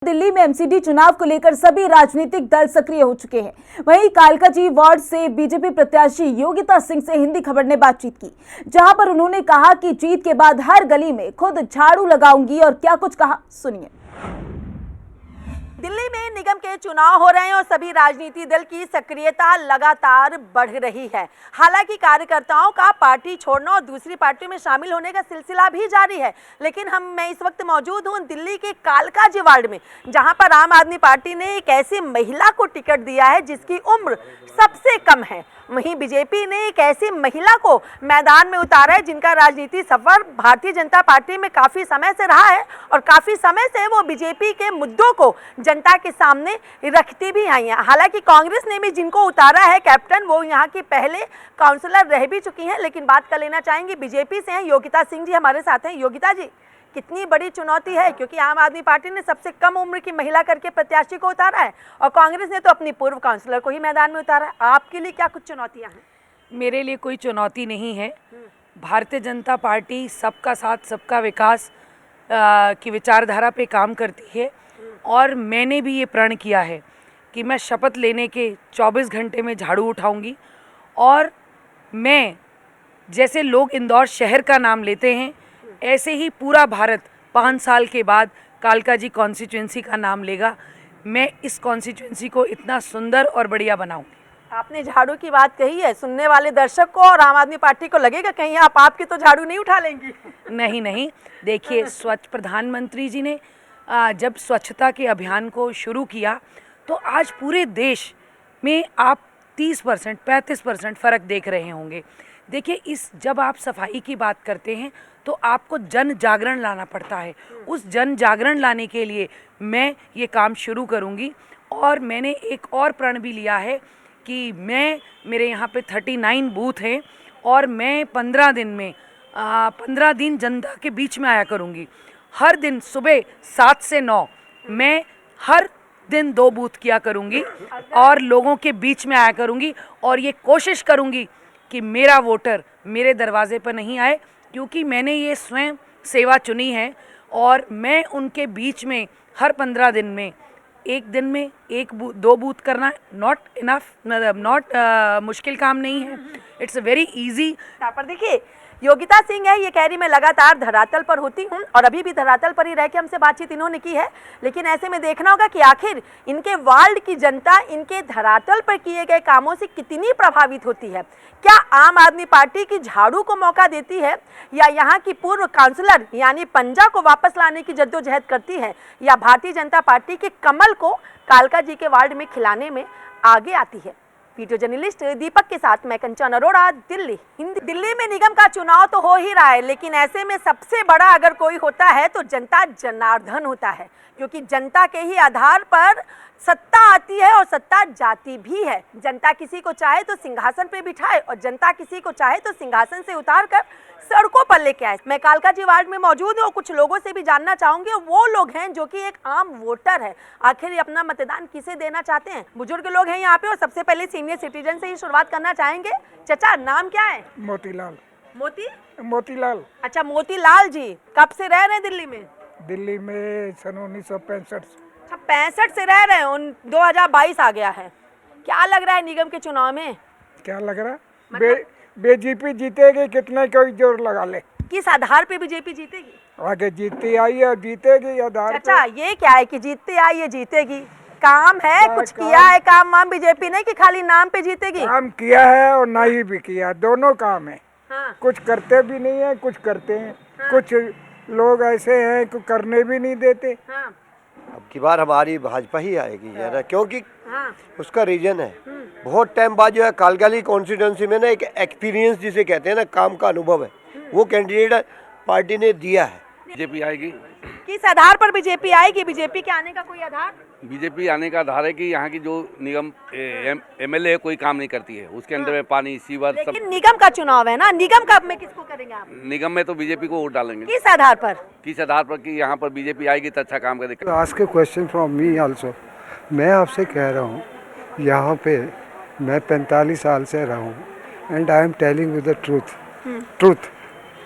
दिल्ली में एमसीडी चुनाव को लेकर सभी राजनीतिक दल सक्रिय हो चुके हैं। वहीं कालकाजी वार्ड से बीजेपी प्रत्याशी योगिता सिंह से हिंदी खबर ने बातचीत की, जहां पर उन्होंने कहा कि जीत के बाद हर गली में खुद झाड़ू लगाऊंगी और क्या कुछ कहा, सुनिए। दिल्ली में निगम के चुनाव हो रहे हैं और सभी राजनीतिक दल की सक्रियता लगातार बढ़ रही है। हालांकि कार्यकर्ताओं का पार्टी छोड़ना और दूसरी पार्टी में शामिल होने का सिलसिला भी जारी है, लेकिन मैं इस वक्त मौजूद हूं दिल्ली के कालकाजी वार्ड में, जहां पर आम आदमी पार्टी ने एक ऐसी महिला को टिकट दिया है जिसकी उम्र सबसे कम है। वहीं बीजेपी ने एक ऐसी महिला को मैदान में उतारा है जिनका राजनीतिक सफर भारतीय जनता पार्टी में काफी समय से रहा है और काफी समय से वो बीजेपी के मुद्दों को जनता के सामने रखती भी आई हैं। हालांकि कांग्रेस ने भी जिनको उतारा है कैप्टन, वो यहाँ की पहले काउंसलर रह भी चुकी हैं। लेकिन बात कर लेना चाहेंगे बीजेपी से हैं योगिता सिंह जी हमारे साथ हैं। योगिता जी, कितनी बड़ी चुनौती है, क्योंकि आम आदमी पार्टी ने सबसे कम उम्र की महिला करके प्रत्याशी को उतारा है और कांग्रेस ने तो अपनी पूर्व काउंसलर को ही मैदान में उतारा है। आपके लिए क्या कुछ चुनौतियां हैं? मेरे लिए कोई चुनौती नहीं है। भारतीय जनता पार्टी सबका साथ सबका विकास की विचारधारा पे काम करती है और मैंने भी ये प्रण किया है कि मैं शपथ लेने के 24 घंटे में झाड़ू उठाऊंगी। और मैं, जैसे लोग इंदौर शहर का नाम लेते हैं, ऐसे ही पूरा भारत 5 साल के बाद कालकाजी कॉन्स्टिट्यूंसी का नाम लेगा। मैं इस कॉन्स्टिट्यूंसी को इतना सुंदर और बढ़िया बनाऊंगी। आपने झाड़ू की बात कही है, सुनने वाले दर्शक को और आम आदमी पार्टी को लगेगा कहीं आपकी तो झाड़ू नहीं उठा लेंगी। नहीं, देखिए, स्वच्छ प्रधानमंत्री जी ने जब स्वच्छता के अभियान को शुरू किया तो आज पूरे देश में आप 30% 35% फ़र्क देख रहे होंगे। देखिए, जब आप सफाई की बात करते हैं तो आपको जन जागरण लाना पड़ता है। उस जन जागरण लाने के लिए मैं ये काम शुरू करूँगी। और मैंने एक और प्रण भी लिया है कि मेरे यहाँ पे 39 बूथ हैं और मैं 15 दिन जनता के बीच में आया करूँगी। हर दिन सुबह 7 से 9 मैं हर दिन 2 बूथ किया करूँगी और लोगों के बीच में आया करूँगी और ये कोशिश करूँगी कि मेरा वोटर मेरे दरवाजे पर नहीं आए, क्योंकि मैंने ये स्वयं सेवा चुनी है और मैं उनके बीच में हर 15 दिन में एक दिन में 1-2 बूथ करना नॉट मुश्किल काम नहीं है। It's very easy. पर देखिए, योगिता सिंह है, ये कह रही मैं लगातार धरातल पर होती हूँ और अभी भी धरातल पर ही रह के हमसे बातचीत इन्होंने की है। लेकिन ऐसे में देखना होगा कि आखिर इनके वार्ड की जनता इनके धरातल पर किए गए कामों से कितनी प्रभावित होती है। क्या आम आदमी पार्टी की झाड़ू को मौका देती है, या यहाँ की पूर्व काउंसलर यानी पंजा को वापस लाने की जद्दोजहद करती है, या भारतीय जनता पार्टी के कमल को कालकाजी के वार्ड में खिलाने में आगे आती है। वीडियो जर्नलिस्ट दीपक के साथ मैं कंचन अरोड़ा, दिल्ली। दिल्ली में निगम का चुनाव तो हो ही रहा है, लेकिन ऐसे में सबसे बड़ा अगर कोई होता है तो जनता जनार्दन होता है, क्योंकि जनता के ही आधार पर सत्ता आती है और सत्ता जाती भी है। जनता किसी को चाहे तो सिंहासन पे बिठाए और जनता किसी को चाहे तो सिंहासन से उतार कर सड़कों पर लेके आए। मैं कालकाजी वार्ड में मौजूद हूँ और कुछ लोगों से भी जानना चाहूंगी। वो लोग हैं जो कि एक आम वोटर है, आखिर अपना मतदान किसे देना चाहते हैं। बुजुर्ग लोग हैं यहाँ पे और सबसे पहले सीनियर सिटीजन से ही शुरुआत करना चाहेंगे। चाचा, नाम क्या है? मोतीलाल। मोतीलाल। अच्छा, मोतीलाल जी कब से रह रहे हैं दिल्ली में? दिल्ली में सन 1965 अच्छा, 65 से रह रहे हैं। 2022 आ गया है। क्या लग रहा है निगम के चुनाव में? क्या लग रहा है? बीजेपी जीतेगी, कितने कोई जोर लगा ले। किस आधार पे बीजेपी जीतेगी? आगे जीतती आई है, जीतेगी आधार। अच्छा, ये क्या है कि जीतती आई है जीतेगी? काम है, कुछ किया है काम वाम बीजेपी ने, कि खाली नाम पे जीतेगी? काम किया है और नहीं भी किया, दोनों काम है। हाँ। कुछ करते भी नहीं है, कुछ करते हैं। हाँ। कुछ लोग ऐसे हैं कि करने भी नहीं देते। हाँ। अब की बार हमारी भाजपा ही आएगी ज़्यादा, क्योंकि हाँ। उसका रीजन है बहुत टाइम बाद जो है कालकाजी कॉन्स्टिट्यूंसी में ना एक एक्सपीरियंस जिसे कहते हैं ना, काम का अनुभव है, वो कैंडिडेट पार्टी ने दिया है। बीजेपी आएगी। किस आधार पर बीजेपी आएगी? बीजेपी के आने का कोई आधार? बीजेपी आने का आधार है कि यहाँ की जो निगम एमएलए कोई काम नहीं करती है, उसके अंदर में पानी सीवर सब। लेकिन निगम का चुनाव है ना, निगम का में किसको करेंगे आप? निगम में तो बीजेपी को वोट डालेंगे। किस आधार पर? किस आधार पर कि यहाँ पर बीजेपी आएगी तो अच्छा काम करेगी। Ask A question from me also. मैं आपसे कह रहा हूँ, यहाँ पे मैं 45 साल से रहा हूँ and I am telling you the truth.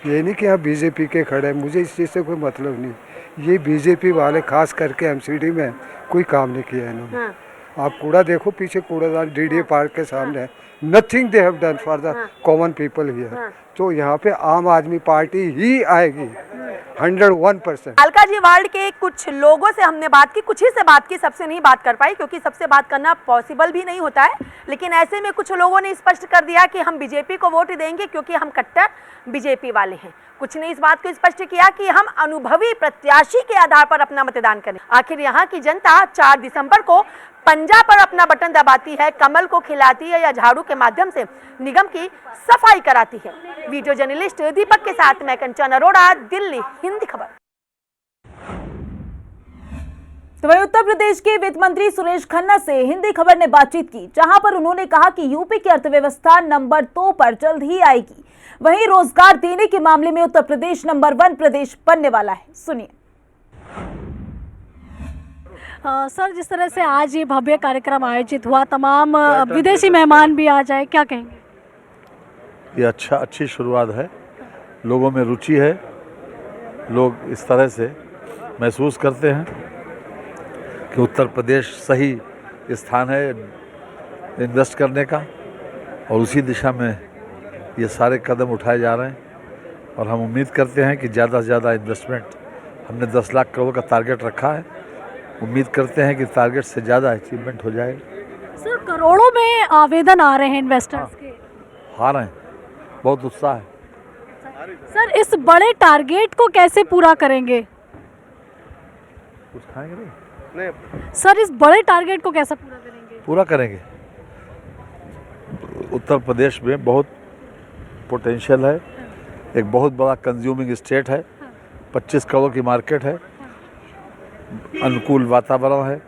ये नहीं कि आप बीजेपी के खड़े हैं, मुझे इस चीज़ से कोई मतलब नहीं। ये बीजेपी वाले खास करके एमसीडी में कोई काम नहीं किया इन्होंने। आप कूड़ा देखो, पीछे कूड़ादान डीडीए पार्क के सामने, nothing they have done for the common people here. तो यहाँ पे आम आदमी पार्टी ही आएगी 101%। कालकाजी वार्ड के कुछ लोगों से हमने बात की, कुछ ही से बात की, सबसे नहीं बात कर पाई क्योंकि सबसे बात करना पॉसिबल भी नहीं होता है। लेकिन ऐसे में कुछ लोगों ने स्पष्ट कर दिया कि हम बीजेपी को वोट देंगे क्योंकि हम कट्टर बीजेपी वाले हैं। कुछ ने इस बात को स्पष्ट किया कि हम अनुभवी प्रत्याशी के आधार पर अपना मतदान करें। आखिर यहाँ की जनता 4 दिसंबर को पंजा पर अपना बटन दबाती है, कमल को खिलाती है या झाड़ू के माध्यम से निगम की सफाई कराती है। वीडियो जर्नलिस्ट दीपक के साथ मैं कंचन अरोड़ा, दिल्ली, हिंदी खबर। तो वहीं उत्तर प्रदेश के वित्त मंत्री सुरेश खन्ना से हिंदी खबर ने बातचीत की, जहां पर उन्होंने कहा कि यूपी की अर्थव्यवस्था नंबर 2 पर जल्द ही आएगी। वहीं रोजगार देने के मामले में उत्तर प्रदेश नंबर 1 प्रदेश बनने वाला है। सुनिए। सर, जिस तरह से आज ये भव्य कार्यक्रम आयोजित हुआ, तमाम विदेशी मेहमान भी आ जाए, क्या कहेंगे? ये अच्छी शुरुआत है। लोगों में रुचि है, लोग इस तरह से महसूस करते हैं कि उत्तर प्रदेश सही स्थान है इन्वेस्ट करने का, और उसी दिशा में ये सारे कदम उठाए जा रहे हैं। और हम उम्मीद करते हैं कि ज़्यादा से ज़्यादा इन्वेस्टमेंट, हमने 10 लाख करोड़ का टारगेट रखा है, उम्मीद करते हैं कि टारगेट से ज़्यादा अचीवमेंट हो जाएगा। सर, करोड़ों में आवेदन आ रहे हैं इन्वेस्टर्स के। आ रहे हैं, बहुत उत्साह है। सर, इस बड़े टारगेट को कैसे पूरा करेंगे? कुछ खाएंगे नहीं? सर, इस बड़े टारगेट को कैसे पूरा करेंगे? पूरा करेंगे। उत्तर प्रदेश में बहुत पोटेंशियल है, एक बहुत बड़ा कंज्यूमिंग स्टेट है, 25 करोड़ की मार्केट है, अनुकूल वातावरण है,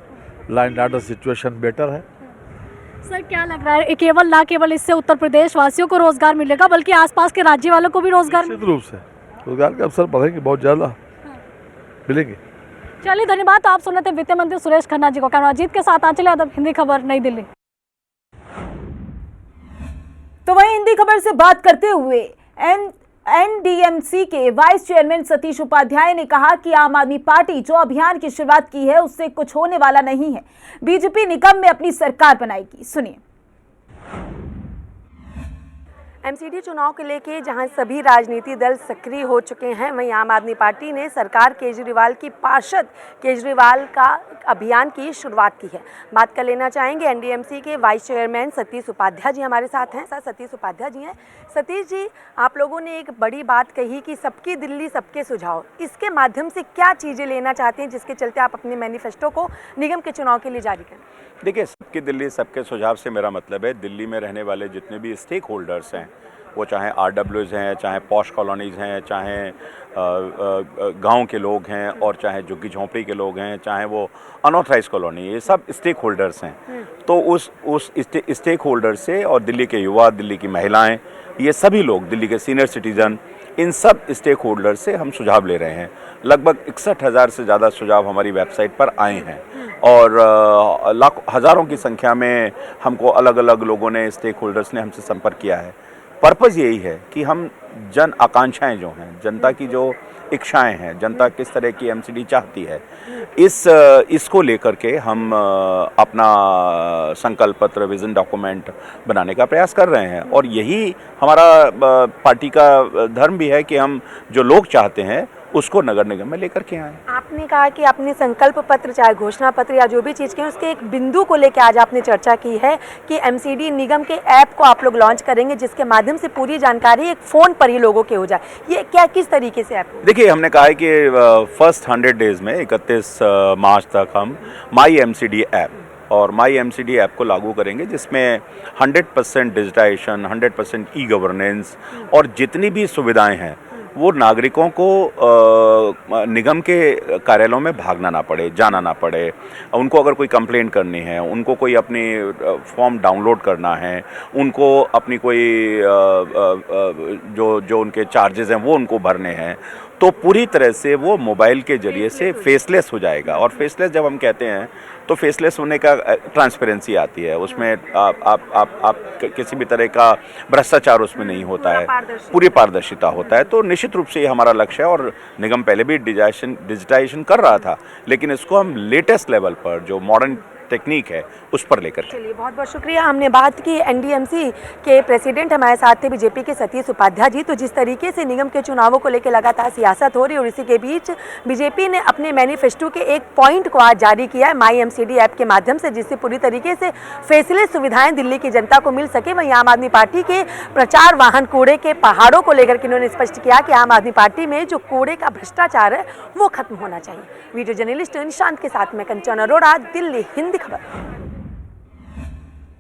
लैंड ऑर्डर सिचुएशन बेटर है। सर, क्या लग रहा है केवल ना केवल इससे उत्तर प्रदेश वासियों को रोजगार मिलेगा, बल्कि आसपास के राज्य वालों को भी रोजगार निश्चित रूप से रोजगार के अवसर बढ़ेंगे, बहुत ज़्यादा मिलेंगे। चलिए, धन्यवाद। तो आप सुन रहे थे वित्त मंत्री सुरेश खन्ना जी को। कैमरा अजीत के साथ आंचल यादव, हिंदी खबर, नई दिल्ली। तो वहीं हिंदी खबर से बात करते हुए एनडीएमसी के वाइस चेयरमैन सतीश उपाध्याय ने कहा कि आम आदमी पार्टी जो अभियान की शुरुआत की है उससे कुछ होने वाला नहीं है। बीजेपी निगम में अपनी सरकार बनाएगी। सुनिए। एमसीडी चुनाव को लेके जहां सभी राजनीतिक दल सक्रिय हो चुके हैं, वहीं आम आदमी पार्टी ने सरकार केजरीवाल की पार्षद केजरीवाल का अभियान की शुरुआत की है। बात कर लेना चाहेंगे एनडीएमसी के वाइस चेयरमैन सतीश उपाध्याय जी हमारे साथ हैं। सतीश उपाध्याय जी हैं। सतीश जी, आप लोगों ने एक बड़ी बात कही कि सबकी दिल्ली सबके सुझाव, इसके माध्यम से क्या चीज़ें लेना चाहते हैं जिसके चलते आप अपने मैनिफेस्टो को निगम के चुनाव के लिए जारी करें? देखिए, सबकी दिल्ली सबके सुझाव से मेरा मतलब है दिल्ली में रहने वाले जितने भी स्टेक होल्डर्स हैं, वो चाहे RWs हैं, चाहे पॉश कॉलोनीज़ हैं, चाहे गांव के लोग हैं, और चाहे झुग्गी झोंपड़ी के लोग हैं, चाहे वो अनऑथराइज कॉलोनी, ये सब स्टेक होल्डर्स हैं। तो उस स्टेक होल्डर से, और दिल्ली के युवा, दिल्ली की महिलाएं, ये सभी लोग, दिल्ली के सीनियर सिटीज़न, इन सब स्टेक होल्डर से हम सुझाव ले रहे हैं। लगभग 61,000 से ज़्यादा सुझाव हमारी वेबसाइट पर आए हैं, और हज़ारों की संख्या में हमको अलग अलग लोगों ने, स्टेक होल्डर्स ने हमसे संपर्क किया है। पर्पज़ यही है कि हम जन आकांक्षाएं जो हैं, जनता की जो इच्छाएं हैं, जनता किस तरह की एमसीडी चाहती है, इसको लेकर के हम अपना संकल्प पत्र, विजन डॉक्यूमेंट बनाने का प्रयास कर रहे हैं। और यही हमारा पार्टी का धर्म भी है कि हम जो लोग चाहते हैं उसको नगर निगम में लेकर के आए। आपने कहा कि आपने संकल्प पत्र, चाहे घोषणा पत्र या जो भी चीज़ की, उसके एक बिंदु को लेकर आज आपने चर्चा की है कि एमसीडी निगम के ऐप को आप लोग लॉन्च करेंगे, जिसके माध्यम से पूरी जानकारी एक फ़ोन पर ही लोगों के हो जाए। ये क्या, किस तरीके से ऐप? देखिए, हमने कहा है कि फर्स्ट 100 डेज़ में 31 मार्च तक हम माई एमसीडी ऐप और माई एमसीडी ऐप को लागू करेंगे, जिसमें 100% डिजिटाइजेशन, 100% ई गवर्नेंस और जितनी भी सुविधाएं हैं वो नागरिकों को निगम के कार्यालयों में भागना ना पड़े, जाना ना पड़े। उनको अगर कोई कंप्लेंट करनी है, उनको कोई अपनी फॉर्म डाउनलोड करना है, उनको अपनी कोई जो उनके चार्जेस हैं वो उनको भरने हैं, तो पूरी तरह से वो मोबाइल के जरिए से फेसलेस हो जाएगा। और फेसलेस जब हम कहते हैं तो फेसलेस होने का ट्रांसपेरेंसी आती है, उसमें आप किसी भी तरह का भ्रष्टाचार उसमें नहीं होता है, पूरी पारदर्शिता होता है। तो निश्चित रूप से ये हमारा लक्ष्य है और निगम पहले भी डिजिटाइजेशन कर रहा था, लेकिन इसको हम लेटेस्ट लेवल पर जो मॉडर्न टेक्निक है उस पर लेकर चलिए, बहुत बहुत शुक्रिया। हमने बात की एनडीएमसी के प्रेसिडेंट हमारे साथ थे बीजेपी के सतीश उपाध्याय जी। तो जिस तरीके से निगम के चुनावों को लेकर लगातार सियासत हो रही है और इसी के बीच बीजेपी ने अपने मैनिफेस्टो के एक पॉइंट को आज जारी किया है माई एमसीडी ऐप के माध्यम से, जिससे पूरी तरीके से फेसलेस सुविधाएं दिल्ली की जनता को मिल सके। वहीं आम आदमी पार्टी के प्रचार वाहन कूड़े के पहाड़ों को लेकर के उन्होंने स्पष्ट किया कि आम आदमी पार्टी में जो कूड़े का भ्रष्टाचार है वो खत्म होना चाहिए। वीडियो जर्नलिस्ट निशांत के साथ में कंचन अरोड़ा, दिल्ली हिंदी खबर।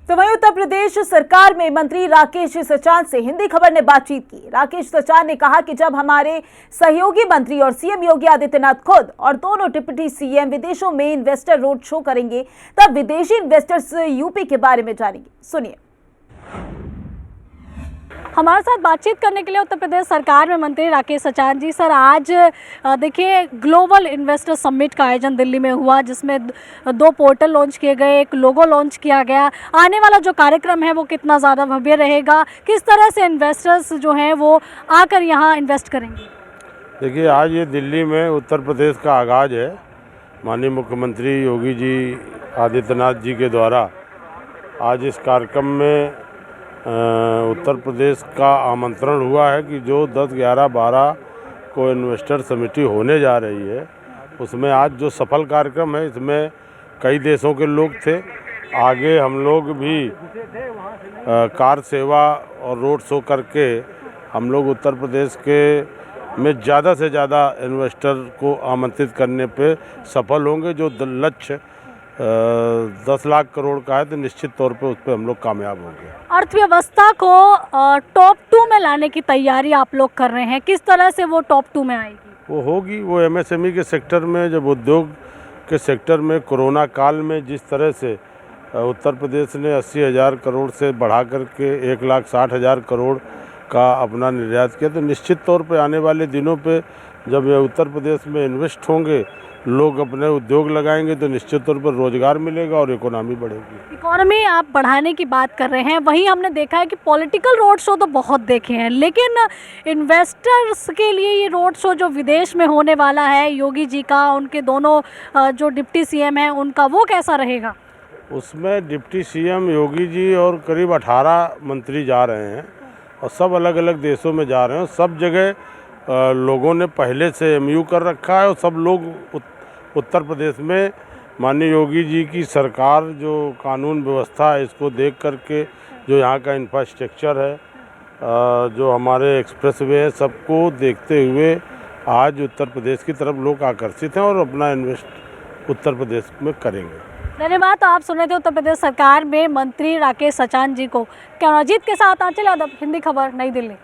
तो वहीं उत्तर प्रदेश सरकार में मंत्री राकेश सचान से हिंदी खबर ने बातचीत की। राकेश सचान ने कहा कि जब हमारे सहयोगी मंत्री और सीएम योगी आदित्यनाथ खुद और दोनों डिप्टी सीएम विदेशों में इन्वेस्टर रोड शो करेंगे, तब विदेशी इन्वेस्टर्स यूपी के बारे में जानेंगे। सुनिए। हमारे साथ बातचीत करने के लिए उत्तर प्रदेश सरकार में मंत्री राकेश सचान जी। सर, आज देखिए ग्लोबल इन्वेस्टर समिट का आयोजन दिल्ली में हुआ, जिसमें 2 पोर्टल लॉन्च किए गए, एक लोगो लॉन्च किया गया। आने वाला जो कार्यक्रम है वो कितना ज़्यादा भव्य रहेगा, किस तरह से इन्वेस्टर्स जो हैं वो आकर यहाँ इन्वेस्ट करेंगे? देखिए, आज ये दिल्ली में उत्तर प्रदेश का आगाज़ है। माननीय मुख्यमंत्री योगी जी आदित्यनाथ जी के द्वारा आज इस कार्यक्रम में उत्तर प्रदेश का आमंत्रण हुआ है कि जो 10, 11, 12 को इन्वेस्टर समिति होने जा रही है, उसमें आज जो सफल कार्यक्रम है इसमें कई देशों के लोग थे। आगे हम लोग भी कार सेवा और रोड शो करके हम लोग उत्तर प्रदेश के में ज़्यादा से ज़्यादा इन्वेस्टर को आमंत्रित करने पे सफल होंगे। जो लक्ष्य 10 लाख करोड़ का है तो निश्चित तौर पे उस पर हम लोग कामयाब होंगे। अर्थव्यवस्था को टॉप 2 में लाने की तैयारी आप लोग कर रहे हैं, किस तरह से वो टॉप 2 में आएगी? वो होगी, वो एमएसएमई के सेक्टर में, जब उद्योग के सेक्टर में कोरोना काल में जिस तरह से उत्तर प्रदेश ने 80,000 करोड़ से बढ़ा करके 1,60,000 करोड़ का अपना निर्यात किया, तो निश्चित तौर पे आने वाले दिनों पे जब ये उत्तर प्रदेश में इन्वेस्ट होंगे, लोग अपने उद्योग लगाएंगे, तो निश्चित तौर पर रोजगार मिलेगा और इकोनॉमी बढ़ेगी। इकोनॉमी आप बढ़ाने की बात कर रहे हैं, वहीं हमने देखा है कि पॉलिटिकल रोड शो तो बहुत देखे हैं, लेकिन इन्वेस्टर्स के लिए ये रोड शो जो विदेश में होने वाला है योगी जी का, उनके दोनों जो डिप्टी सीएम हैं उनका, वो कैसा रहेगा? उसमें डिप्टी सीएम योगी जी और करीब 18 मंत्री जा रहे हैं और सब अलग अलग देशों में जा रहे हैं। सब जगह लोगों ने पहले से एमयू कर रखा है और सब लोग उत्तर प्रदेश में माननीय योगी जी की सरकार जो कानून व्यवस्था है इसको देख करके, जो यहाँ का इंफ्रास्ट्रक्चर है, जो हमारे एक्सप्रेसवे है, सबको देखते हुए आज उत्तर प्रदेश की तरफ लोग आकर्षित हैं और अपना इन्वेस्ट उत्तर प्रदेश में करेंगे। धन्यवाद। तो आप सुन रहे थे उत्तर प्रदेश सरकार में मंत्री राकेश सचान जी को। कैमराजीत के साथ आंचल यादव, हिंदी खबर, नई दिल्ली।